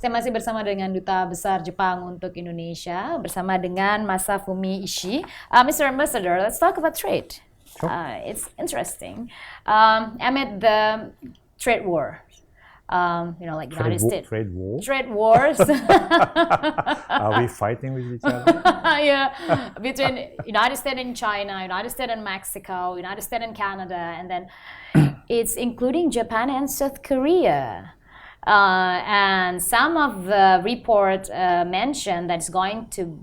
Saya masih bersama dengan Duta Besar Jepang untuk Indonesia, bersama dengan Masafumi Ishii. Mr. Ambassador, let's talk about trade. Sure. It's interesting. Amid the trade war, like United States. Trade war? Trade wars. Are we fighting with each other? Yeah, between United States and China, United States and Mexico, United States and Canada, and then it's including Japan and South Korea. And some of the report mentioned that it's going to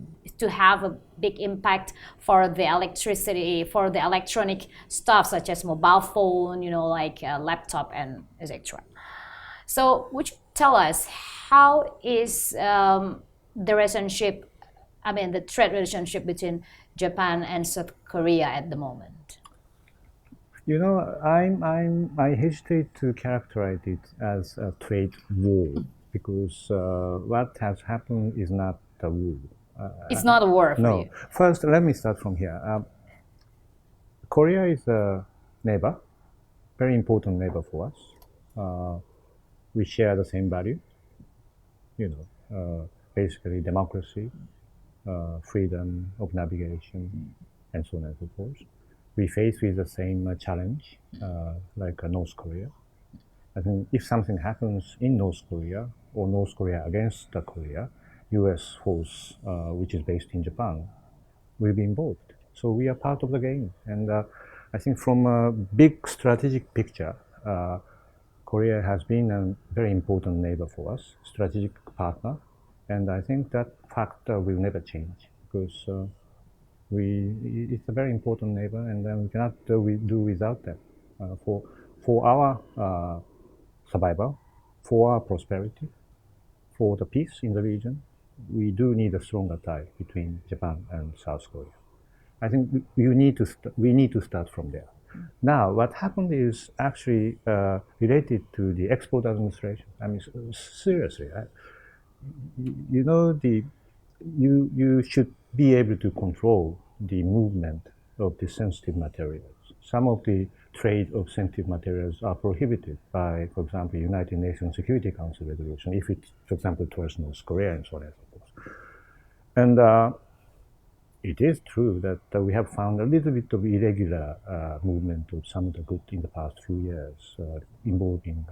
have a big impact for the electricity, for the electronic stuff such as mobile phone, like laptop and etc. So would you tell us how is the relationship, the trade relationship between Japan and South Korea at the moment? I hesitate to characterize it as a trade war because what has happened is not a war. It's not a war for you. First, let me start from here. Korea is a neighbor, very important neighbor for us. We share the same value, basically democracy, freedom of navigation, and so on and so forth. We face with the same challenge, like North Korea. I think if something happens in North Korea or North Korea against Korea, U.S. force, which is based in Japan, will be involved. So we are part of the game. And I think from a big strategic picture, Korea has been a very important neighbor for us, strategic partner. And I think that factor will never change because it's a very important neighbor, and we cannot do without that. For our survival, for our prosperity, for the peace in the region, we do need a stronger tie between Japan and South Korea. I think we need to start from there. Now, what happened is actually related to the export administration. Seriously, you should be able to control the movement of the sensitive materials. Some of the trade of sensitive materials are prohibited by, for example, United Nations Security Council resolution, if it, for example, towards North Korea and so on and so forth. And it is true that we have found a little bit of irregular movement of some of the goods in the past few years involving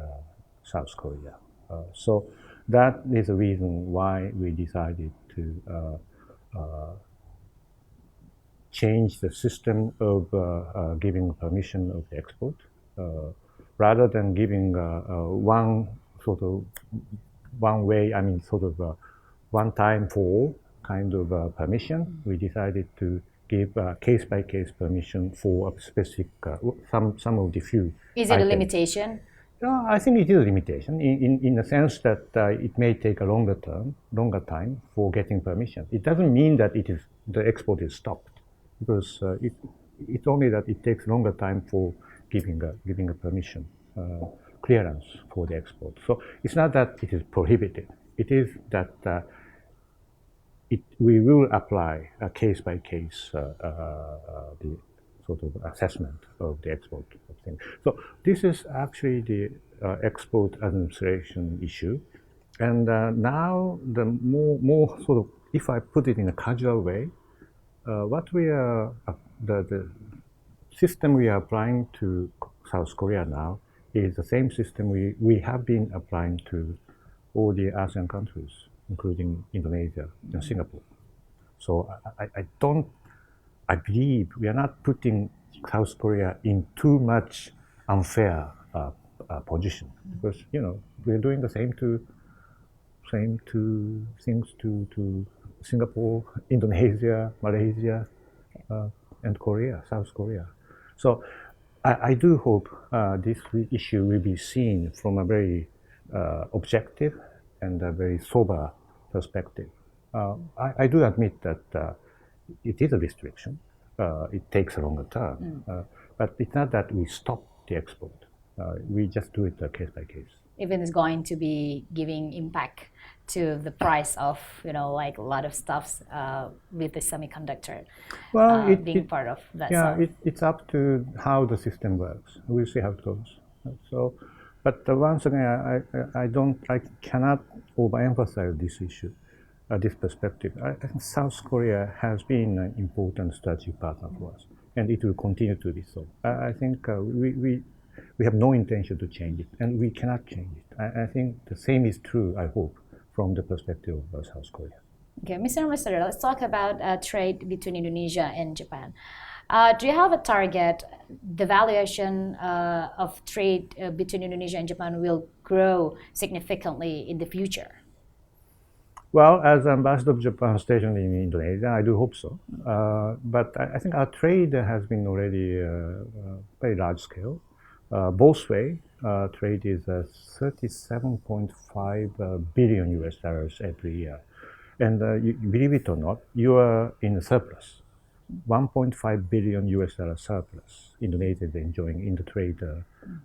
South Korea. So that is the reason why we decided to change the system of giving permission of the export, rather than giving one time for all kind of permission. We decided to give case-by-case permission for a specific some of the few. Is it a limitation? No, I think it is a limitation in the sense that it may take a longer time for getting permission. It doesn't mean that the export is stopped, because it's only that it takes longer time for giving a permission, clearance for the export. So it's not that it is prohibited. It is that we will apply a case-by-case the sort of assessment of the export of things. So this is actually the export administration issue. And now the more sort of, if I put it in a casual way, what we are, the system we are applying to South Korea now is the same system we have been applying to all the ASEAN countries, including Indonesia and Singapore. So I believe we are not putting South Korea in too much unfair position, because we're doing the same things to Singapore, Indonesia, Malaysia, and Korea, South Korea. So I do hope this issue will be seen from a very objective and a very sober perspective. I do admit that it is a restriction. It takes a longer time, but it's not that we stop the export. We just do it case by case. Even it's going to be giving impact to the price of, like a lot of stuffs with the semiconductor. Well, being part of that. Yeah, it's up to how the system works. We'll see how it goes. So But once again, I cannot overemphasize this issue, this perspective. I think South Korea has been an important strategic partner for us, and it will continue to be so. I think we have no intention to change it, and we cannot change it. I think the same is true, I hope, from the perspective of South Korea. Okay, Mr. Ambassador, let's talk about trade between Indonesia and Japan. Do you have a target? The valuation of trade between Indonesia and Japan will grow significantly in the future. Well, as Ambassador of Japan stationed in Indonesia, I do hope so. But I think our trade has been already very large scale. Both way, trade is 37.5 billion US dollars every year. And you believe it or not, you are in a surplus. 1.5 billion US dollar surplus Indonesia is enjoying in the trade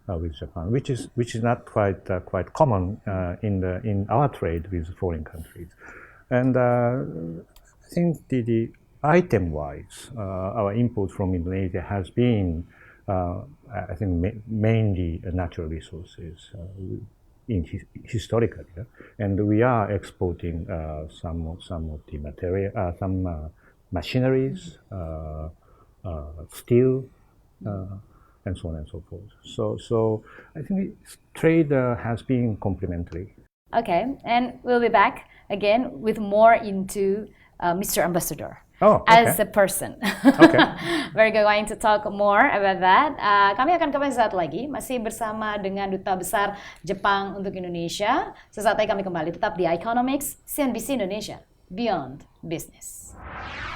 with Japan, which is not quite common in our trade with foreign countries. And I think the item wise, our import from Indonesia has been I think mainly natural resources historically, and we are exporting some of the material, some machineries, steel, and so on and so forth. So I think trade has been complementary. Okay, and we'll be back again with more into Mr. Ambassador. Oh, okay. As a person. Okay. We're going to talk more about that. Kami akan kembali sesaat lagi, masih bersama dengan Duta Besar Jepang untuk Indonesia. Sesaat lagi kami kembali tetap di Economics, CNBC Indonesia, Beyond Business.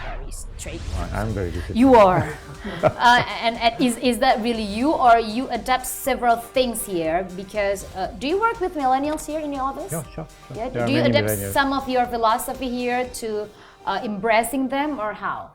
Very straight. I'm very disciplined. You are. And is that really you, or you adapt several things here? Because do you work with millennials here in your office? Yeah, sure. Yeah. Do you adapt some of your philosophy here to embracing them, or how?